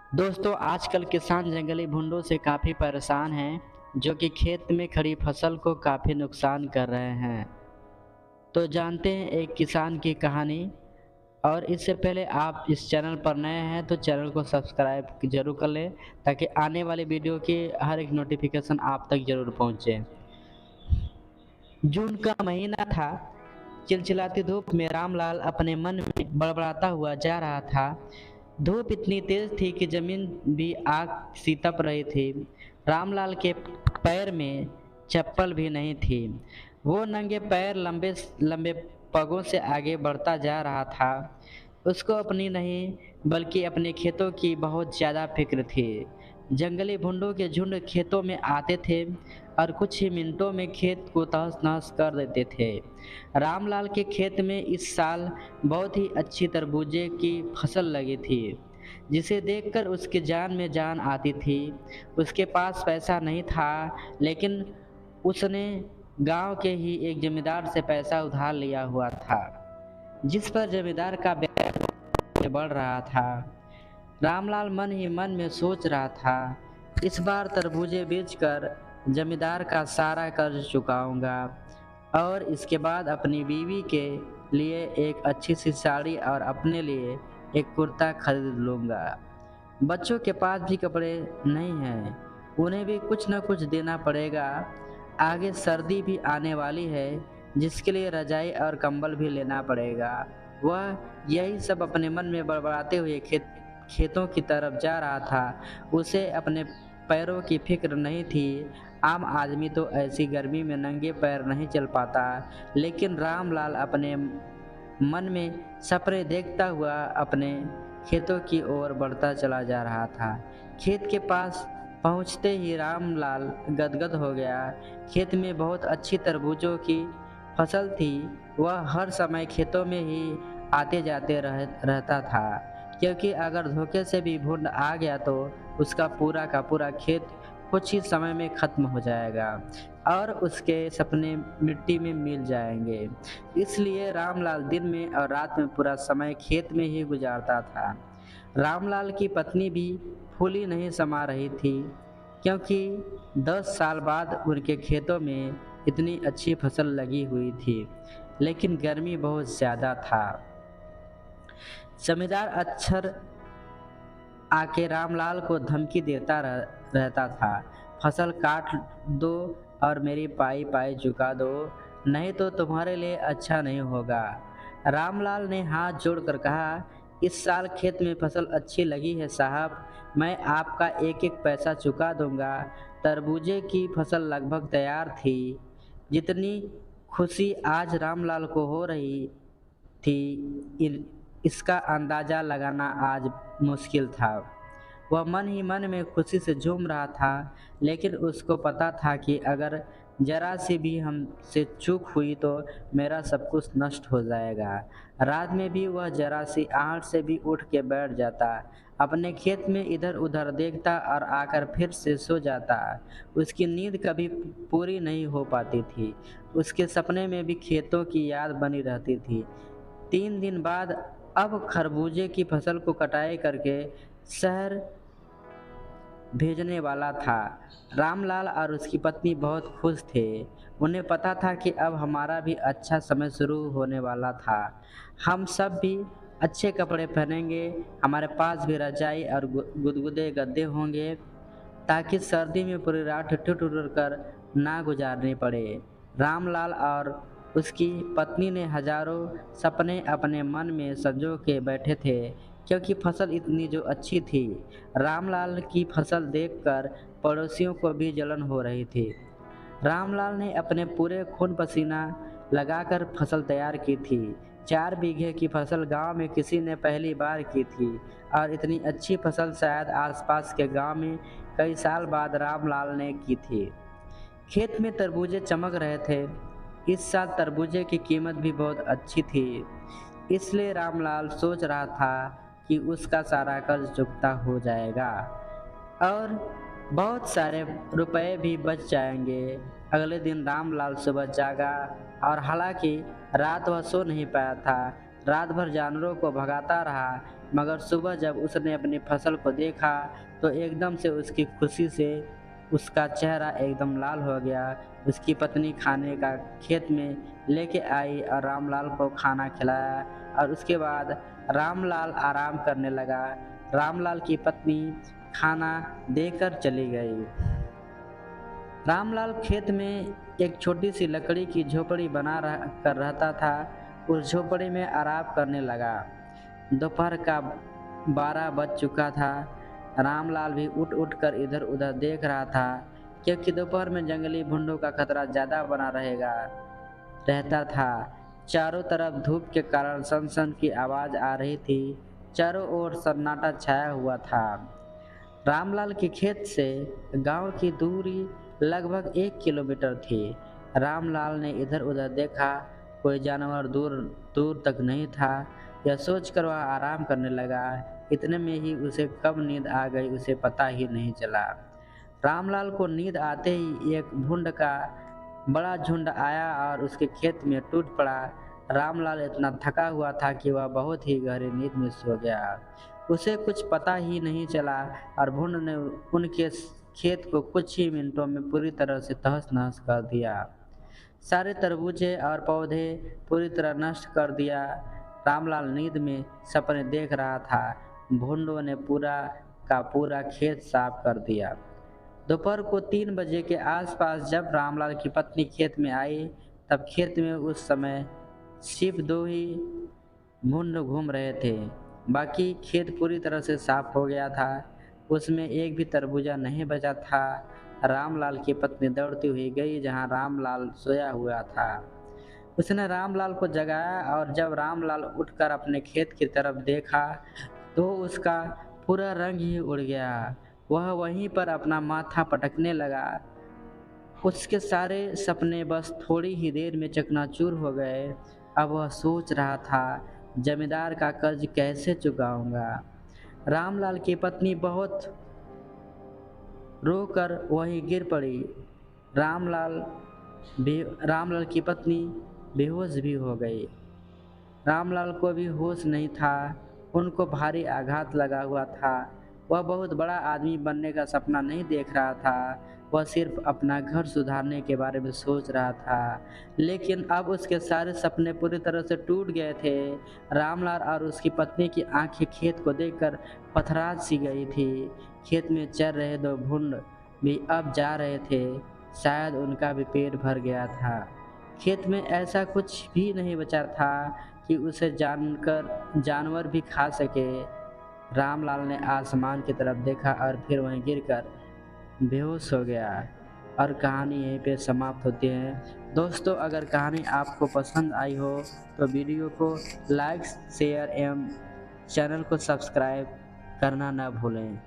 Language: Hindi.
दोस्तों आजकल किसान जंगली भुंडों से काफ़ी परेशान हैं, जो कि खेत में खड़ी फसल को काफ़ी नुकसान कर रहे हैं। तो जानते हैं एक किसान की कहानी। और इससे पहले आप इस चैनल पर नए हैं तो चैनल को सब्सक्राइब जरूर कर लें, ताकि आने वाली वीडियो की हर एक नोटिफिकेशन आप तक जरूर पहुंचे। जून का महीना था। चिलचिलाती धूप में रामलाल अपने मन में बड़बड़ाता हुआ जा रहा था। धूप इतनी तेज थी कि जमीन भी आग सी तप रही थी। रामलाल के पैर में चप्पल भी नहीं थी। वो नंगे पैर लंबे लंबे पगों से आगे बढ़ता जा रहा था। उसको अपनी नहीं बल्कि अपने खेतों की बहुत ज़्यादा फिक्र थी। जंगली भुंडों के झुंड खेतों में आते थे और कुछ ही मिनटों में खेत को तहस नहस कर देते थे। रामलाल के खेत में इस साल बहुत ही अच्छी तरबूजे की फसल लगी थी, जिसे देखकर उसकी जान में जान आती थी। उसके पास पैसा नहीं था, लेकिन उसने गांव के ही एक जमींदार से पैसा उधार लिया हुआ था, जिस पर जमींदार का ब्याज बढ़ रहा था। रामलाल मन ही मन में सोच रहा था, इस बार तरबूजे बेचकर जमींदार का सारा कर्ज चुकाऊंगा और इसके बाद अपनी बीवी के लिए एक अच्छी सी साड़ी और अपने लिए एक कुर्ता खरीद लूंगा। बच्चों के पास भी कपड़े नहीं हैं, उन्हें भी कुछ न कुछ देना पड़ेगा। आगे सर्दी भी आने वाली है, जिसके लिए रजाई और कंबल भी लेना पड़ेगा। वह यही सब अपने मन में बड़बड़ाते हुए खेतों की तरफ जा रहा था। उसे अपने पैरों की फिक्र नहीं थी। आम आदमी तो ऐसी गर्मी में नंगे पैर नहीं चल पाता, लेकिन रामलाल अपने मन में सपने देखता हुआ अपने खेतों की ओर बढ़ता चला जा रहा था। खेत के पास पहुंचते ही रामलाल गदगद हो गया। खेत में बहुत अच्छी तरबूजों की फसल थी। वह हर समय खेतों में ही आते जाते रहता था, क्योंकि अगर धोखे से भी भूड आ गया तो उसका पूरा का पूरा खेत कुछ ही समय में खत्म हो जाएगा और उसके सपने मिट्टी में मिल जाएंगे। इसलिए रामलाल दिन में और रात में पूरा समय खेत में ही गुजारता था। रामलाल की पत्नी भी फूली नहीं समा रही थी, क्योंकि 10 साल बाद उनके खेतों में इतनी अच्छी फसल लगी हुई थी, लेकिन गर्मी बहुत ज़्यादा था। जमींदार अक्षर आके रामलाल को धमकी देता रहता था, फसल काट दो और मेरी पाई पाई चुका दो, नहीं तो तुम्हारे लिए अच्छा नहीं होगा। रामलाल ने हाथ जोड़कर कहा, इस साल खेत में फसल अच्छी लगी है साहब, मैं आपका एक एक पैसा चुका दूंगा। तरबूजे की फसल लगभग तैयार थी। जितनी खुशी आज रामलाल को हो रही थी, इसका अंदाज़ा लगाना आज मुश्किल था। वह मन ही मन में खुशी से झूम रहा था, लेकिन उसको पता था कि अगर जरा सी भी हमसे चूक हुई तो मेरा सब कुछ नष्ट हो जाएगा। रात में भी वह जरा सी आहट से भी उठ के बैठ जाता, अपने खेत में इधर उधर देखता और आकर फिर से सो जाता। उसकी नींद कभी पूरी नहीं हो पाती थी। उसके सपने में भी खेतों की याद बनी रहती थी। 3 दिन बाद अब खरबूजे की फसल को कटाई करके शहर भेजने वाला था। रामलाल और उसकी पत्नी बहुत खुश थे। उन्हें पता था कि अब हमारा भी अच्छा समय शुरू होने वाला था। हम सब भी अच्छे कपड़े पहनेंगे, हमारे पास भी रजाई और गुदगुदे गद्दे होंगे, ताकि सर्दी में पूरी रात ठिठुर कर ना गुजारनी पड़े। रामलाल और उसकी पत्नी ने हजारों सपने अपने मन में संजो के बैठे थे, क्योंकि फसल इतनी जो अच्छी थी। रामलाल की फसल देखकर पड़ोसियों को भी जलन हो रही थी। रामलाल ने अपने पूरे खून पसीना लगाकर फसल तैयार की थी। 4 बीघे की फसल गांव में किसी ने पहली बार की थी, और इतनी अच्छी फसल शायद आसपास के गांव में कई साल बाद रामलाल ने की थी। खेत में तरबूजे चमक रहे थे। इस साल तरबूजे की कीमत भी बहुत अच्छी थी, इसलिए रामलाल सोच रहा था कि उसका सारा कर्ज चुकता हो जाएगा और बहुत सारे रुपए भी बच जाएंगे। अगले दिन रामलाल सुबह जागा, और हालांकि रात वह सो नहीं पाया था। रात भर जानवरों को भगाता रहा, मगर सुबह जब उसने अपनी फसल को देखा तो एकदम से उसकी खुशी से उसका चेहरा एकदम लाल हो गया। उसकी पत्नी खाने का खेत में लेके आई और रामलाल को खाना खिलाया और उसके बाद रामलाल आराम करने लगा। रामलाल की पत्नी खाना देकर चली गई। रामलाल खेत में एक छोटी सी लकड़ी की झोपड़ी कर रहता था। उस झोपड़ी में आराम करने लगा। दोपहर का 12 बज चुका था। रामलाल भी उठ उठ कर इधर उधर देख रहा था, क्योंकि दोपहर में जंगली भुंडों का खतरा ज़्यादा बना रहता था। चारों तरफ धूप के कारण सन की आवाज़ आ रही थी। चारों ओर सन्नाटा छाया हुआ था। रामलाल के खेत से गांव की दूरी लगभग 1 किलोमीटर थी। रामलाल ने इधर उधर देखा, कोई जानवर दूर दूर तक नहीं था। यह सोचकर वह आराम करने लगा। इतने में ही उसे कब नींद आ गई उसे पता ही नहीं चला। रामलाल को नींद आते ही एक भुंड का बड़ा झुंड आया और उसके खेत में टूट पड़ा। रामलाल इतना थका हुआ था कि वह बहुत ही गहरी नींद में सो गया। उसे कुछ पता ही नहीं चला और भुंड ने उनके खेत को कुछ ही मिनटों में पूरी तरह से तहस नहस कर दिया। सारे तरबूजे और पौधे पूरी तरह नष्ट कर दिया। रामलाल नींद में सपने देख रहा था। भुंडों ने पूरा का पूरा खेत साफ कर दिया। दोपहर को 3 बजे के आसपास जब रामलाल की पत्नी खेत में आई, तब खेत में उस समय सिर्फ 2 ही भुंड घूम रहे थे। बाकी खेत पूरी तरह से साफ हो गया था। उसमें एक भी तरबूजा नहीं बचा था। रामलाल की पत्नी दौड़ती हुई गई जहां रामलाल सोया हुआ था। उसने रामलाल को जगाया और जब रामलाल उठकर अपने खेत की तरफ देखा तो उसका पूरा रंग ही उड़ गया। वह वहीं पर अपना माथा पटकने लगा। उसके सारे सपने बस थोड़ी ही देर में चकनाचूर हो गए। अब वह सोच रहा था, जमींदार का कर्ज कैसे चुकाऊंगा। रामलाल की पत्नी बहुत रोकर वहीं गिर पड़ी। रामलाल रामलाल की पत्नी बेहोश भी हो गई। रामलाल को भी होश नहीं था। उनको भारी आघात लगा हुआ था। वह बहुत बड़ा आदमी बनने का सपना नहीं देख रहा था। वह सिर्फ अपना घर सुधारने के बारे में सोच रहा था। लेकिन अब उसके सारे सपने पूरी तरह से टूट गए थे। रामलाल और उसकी पत्नी की आंखें खेत को देखकर पथरा सी गई थी। खेत में चर रहे 2 भुंड भी अब जा रहे थे। शायद उनका भी पेट भर गया था। खेत में ऐसा कुछ भी नहीं बचा था कि उसे जानवर भी खा सके। रामलाल ने आसमान की तरफ देखा और फिर वहीं गिरकर बेहोश हो गया। और कहानी यहीं पे समाप्त होती है। दोस्तों, अगर कहानी आपको पसंद आई हो तो वीडियो को लाइक, शेयर एवं चैनल को सब्सक्राइब करना न भूलें।